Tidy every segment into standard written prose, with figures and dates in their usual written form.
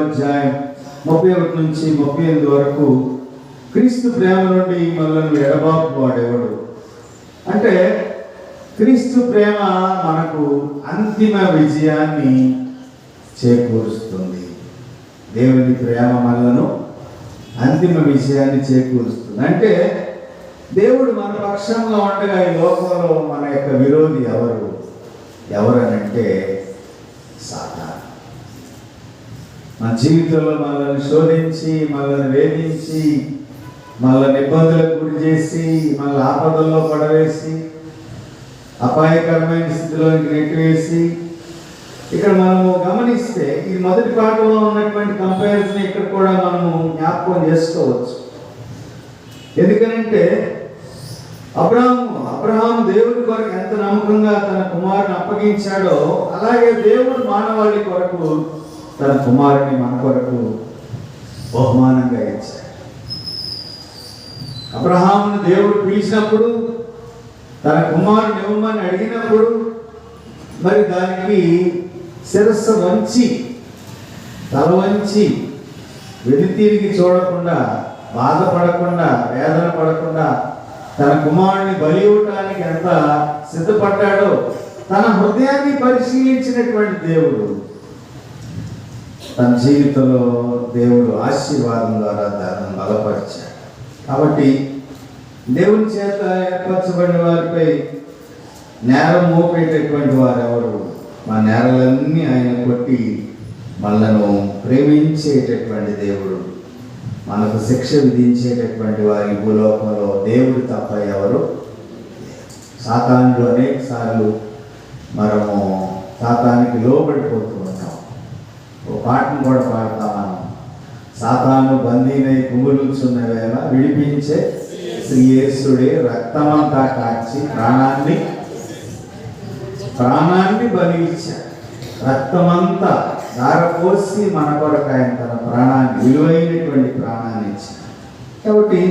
అధ్యాయం 31 నుంచి 38 వరకు క్రీస్తు ప్రేమ నుండి మనల్ని ఎడబాపు వాడేవాడు అంటే క్రీస్తు ప్రేమ మనకు అంతిమ విజయాన్ని చేకూరుస్తుంది. దేవుని ప్రేమ మనలను అంతిమ విజయాన్ని చేకూరుస్తుంది. అంటే దేవుడు మన పక్షంగా ఉండగా ఈ లోకంలో మన యొక్క విరోధి ఎవరనంటే సాతాను. మన జీవితంలో మనల్ని శోధించి, మనల్ని వేధించి, మనల్ని ఇబ్బందులకు గురి చేసి, మనల్ని ఆపదల్లో పడవేసి, అపాయకరమైన స్థితిలోకి నెట్టివేసి, ఇక్కడ మనము గమనిస్తే ఈ మొదటి పాఠంలో ఉన్నటువంటి కంపారిజన్ ఇక్కడ కూడా మనము జ్ఞాపకం చేసుకోవచ్చు. ఎందుకనంటే అబ్రహాము దేవుడి కొరకు ఎంత నమ్మకంగా తన కుమారుని అప్పగించాడో, అలాగే దేవుడు మానవాళి కొరకు తన కుమారుని మన కొరకు బహుమానంగా ఇచ్చాడు. అబ్రహామును దేవుడు పిలిచినప్పుడు, తన కుమారుని ఇవ్వమని అడిగినప్పుడు, మరి దానికి శిరస్సు వంచి, తల వంచి, వెనుతిరిగి చూడకుండా, బాధపడకుండా, వేదన పడకుండా తన కుమారుని బలి ఇవ్వటానికి ఎంత సిద్ధపడ్డాడో తన హృదయాన్ని పరిశీలించినటువంటి దేవుడు తన జీవితంలో దేవుడు ఆశీర్వాదం ద్వారా దాన్ని బలపరిచాడు. కాబట్టి దేవుని చేత ఏర్పరచబడిన వారిపై నేరం మోపేటటువంటి వారు ఎవరు? మా నేరాలన్నీ ఆయన కొట్టి మనలను ప్రేమించేటటువంటి దేవుడు, మనకు శిక్ష విధించేటటువంటి వారి భూలోకంలో దేవుడు తప్ప ఎవరు? సాతానుడు అనేక సార్లు మనము సాతానికి లోబడిపోతూ ఉంటాం. ఓ పాటను కూడా పాడతాం మనం. సాతాను బందీనై కుములుచున్న వేళ విడిపించే శ్రీ యేసుడే రక్తమంతా కాచి ప్రాణాన్ని బలి ఇచ్చాడు. రక్తమంతా ధారపోసి మన కొరకు ఆయన తన ప్రాణాన్ని, విలువైనటువంటి ప్రాణాన్ని ఇచ్చాడు. కాబట్టి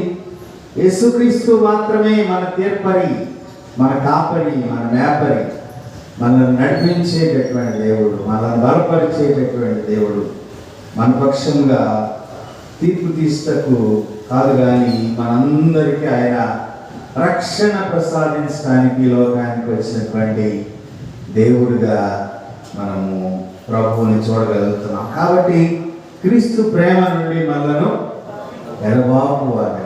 యేసుక్రీస్తు మాత్రమే మన తీర్పరి, మన కాపరి, మన మేపరి, మనల్ని నడిపించేటటువంటి దేవుడు, మనల్ని బలపరిచేటటువంటి దేవుడు. మన పక్షంగా తీర్పు తీస్తకు కాదు, కానీ మనందరికీ ఆయన రక్షణ ప్రసాదించడానికి లోకానికి వచ్చినటువంటి దేవుడిగా మనము ప్రభువుని చూడగలుగుతున్నాం. కాబట్టి క్రీస్తు ప్రేమ నుండి మనలను ఎడబాపు వారు,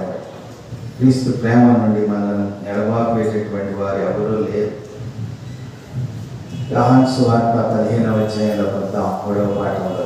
క్రీస్తు ప్రేమ నుండి మనలను ఎడబాపేటటువంటి వారు ఎవరూ లేరు. యోహాను సువార్త 15వ అధ్యాయంలో 13వ పాఠంలో